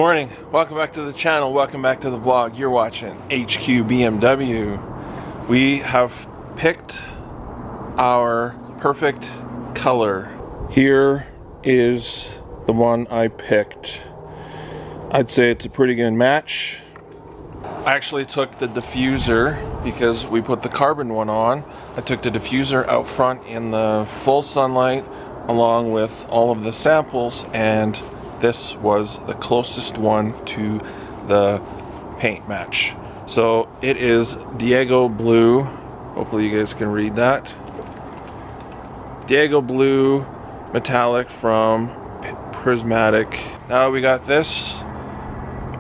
morning, welcome back to the channel, welcome back to the vlog. You're watching HQ BMW. We have picked our perfect color. Here is the one I picked. I'd say it's a pretty good match. I actually took the diffuser because we put the carbon one on. I took the diffuser out front in the full sunlight along with all of the samples, and this was the closest one to the paint match. So it is Diego Blue. Hopefully you guys can read that. Diego Blue Metallic from Prismatic. Now we got this.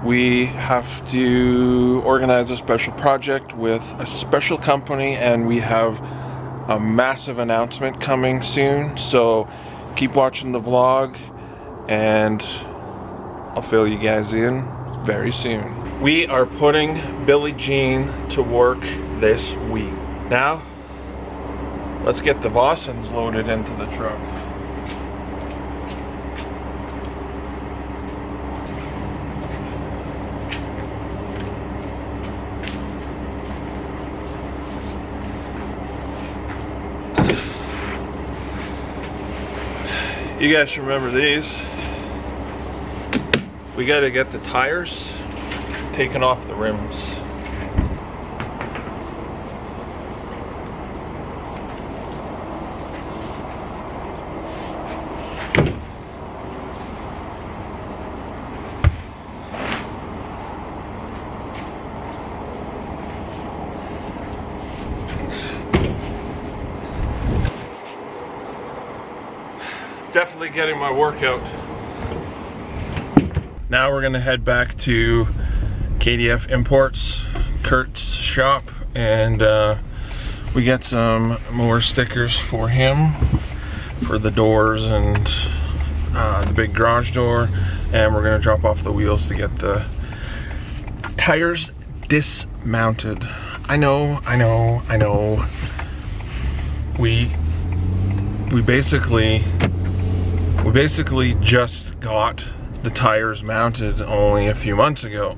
We have to organize a special project with a special company, and we have a massive announcement coming soon. So keep watching the vlog and I'll fill you guys in very soon. We are putting Billie Jean to work this week. Now, let's get the Vossens loaded into the truck. You guys remember these? We got to get the tires taken off the rims. Definitely getting my workout. Now we're gonna head back to KDF Imports, Kurt's shop, and we get some more stickers for him for the doors and the big garage door, and we're gonna drop off the wheels to get the tires dismounted. I know. We basically just got the tires mounted only a few months ago,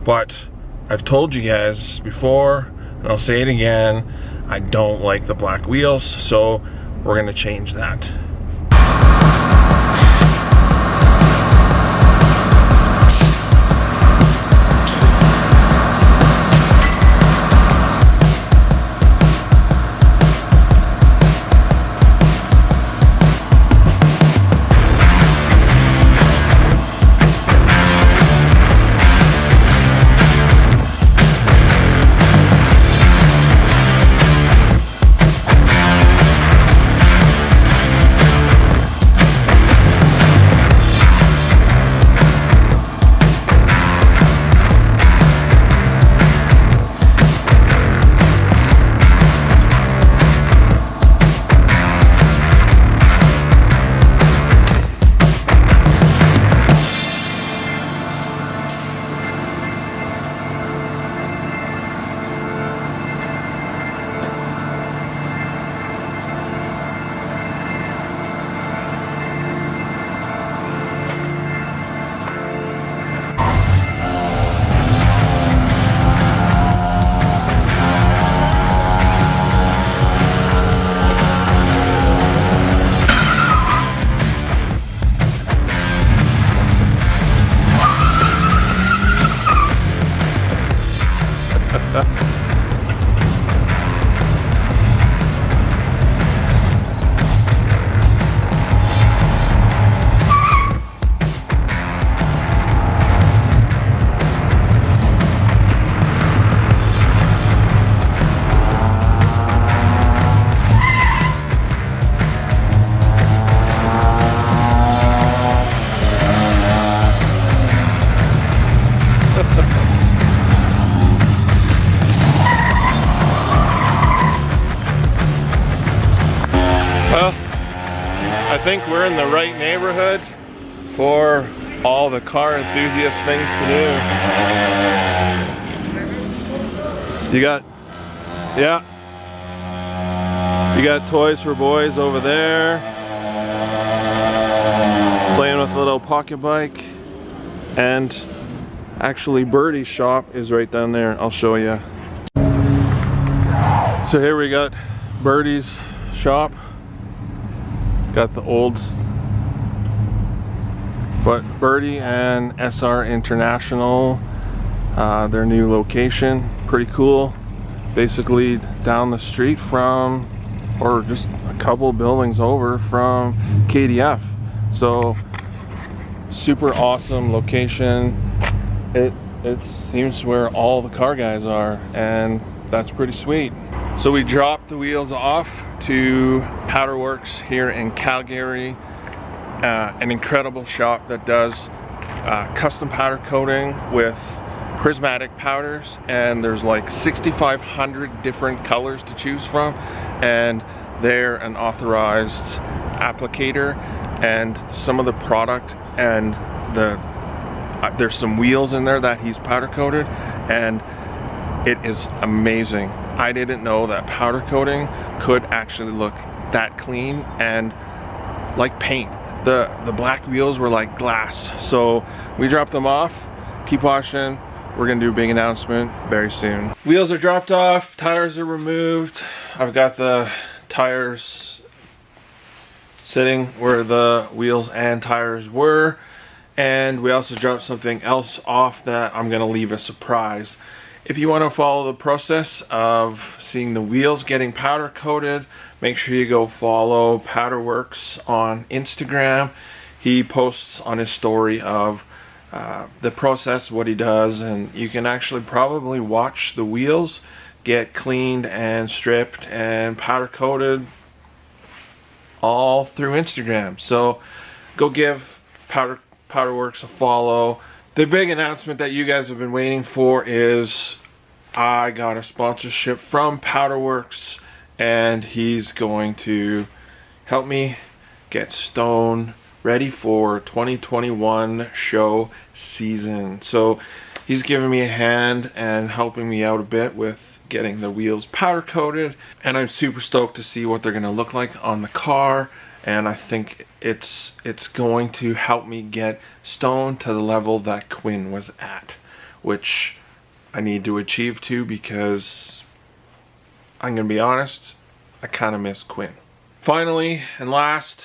but I've told you guys before, and I'll say it again, I don't like the black wheels, so we're gonna change that. Well, I think we're in the right neighborhood for all the car enthusiast things to do. You got Toys for Boys over there, playing with a little pocket bike. And actually Birdie's shop is right down there. I'll show you. So here we got Birdie's shop. Got the olds, but Birdie and SR International, their new location, pretty cool. Basically down the street from, or just a couple buildings over from KDF. So super awesome location. It seems where all the car guys are, and that's pretty sweet. So we dropped the wheels off to Powderworks here in Calgary, an incredible shop that does custom powder coating with prismatic powders, and there's like 6,500 different colors to choose from, and they're an authorized applicator. And some of the product and there's some wheels in there that he's powder coated, and it is amazing. I didn't know that powder coating could actually look that clean and like paint. The black wheels were like glass. So we dropped them off. Keep watching. We're gonna do a big announcement very soon. Wheels are dropped off, tires are removed. I've got the tires sitting where the wheels and tires were. And we also dropped something else off that I'm gonna leave a surprise. If you want to follow the process of seeing the wheels getting powder coated, make sure you go follow Powderworks on Instagram. He posts on his story of the process, what he does, and you can actually probably watch the wheels get cleaned and stripped and powder coated all through Instagram. So go give Powderworks a follow. The big announcement that you guys have been waiting for is I got a sponsorship from Powderworks, and he's going to help me get Stone ready for 2021 show season. So he's giving me a hand and helping me out a bit with getting the wheels powder coated, and I'm super stoked to see what they're going to look like on the car. And I think it's going to help me get Stone to the level that Quinn was at, which I need to achieve too, because I'm gonna be honest, I kind of miss Quinn. Finally and last,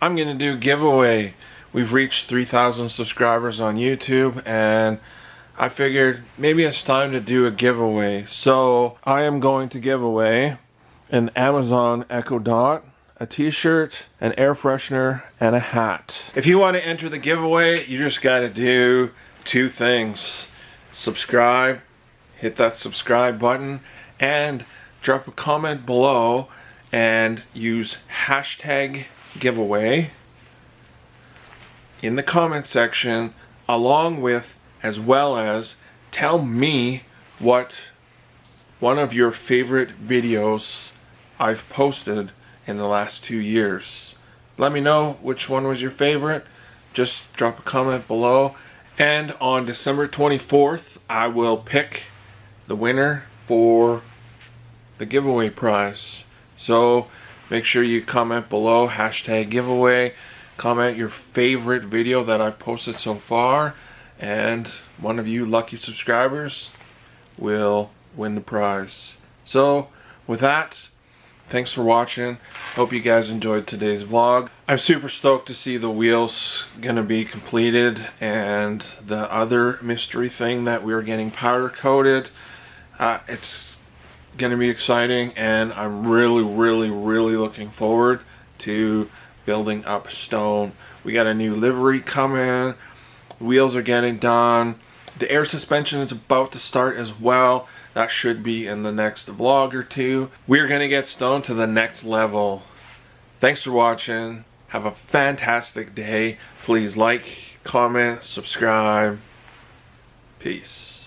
I'm gonna do a giveaway. We've reached 3,000 subscribers on YouTube, and I figured maybe it's time to do a giveaway. So I am going to give away an Amazon Echo Dot, a t-shirt, an air freshener, and a hat. If you want to enter the giveaway, you just got to do two things. Subscribe, hit that subscribe button, and drop a comment below and use hashtag giveaway in the comment section, along with, as well as, tell me what one of your favorite videos I've posted in the last 2 years. Let me know which one was your favorite. Just drop a comment below, and on December 24th I will pick the winner for the giveaway prize. So make sure you comment below, hashtag giveaway, comment your favorite video that I've posted so far, and one of you lucky subscribers will win the prize. So with that, thanks for watching. Hope you guys enjoyed today's vlog. I'm super stoked to see the wheels gonna be completed and the other mystery thing that we're getting powder coated. It's gonna be exciting, and I'm really looking forward to building up Stone. We got a new livery coming. Wheels are getting done. The air suspension is about to start as well. That should be in the next vlog or two. We're gonna get Stone to the next level. Thanks for watching. Have a fantastic day. Please like, comment, subscribe. Peace.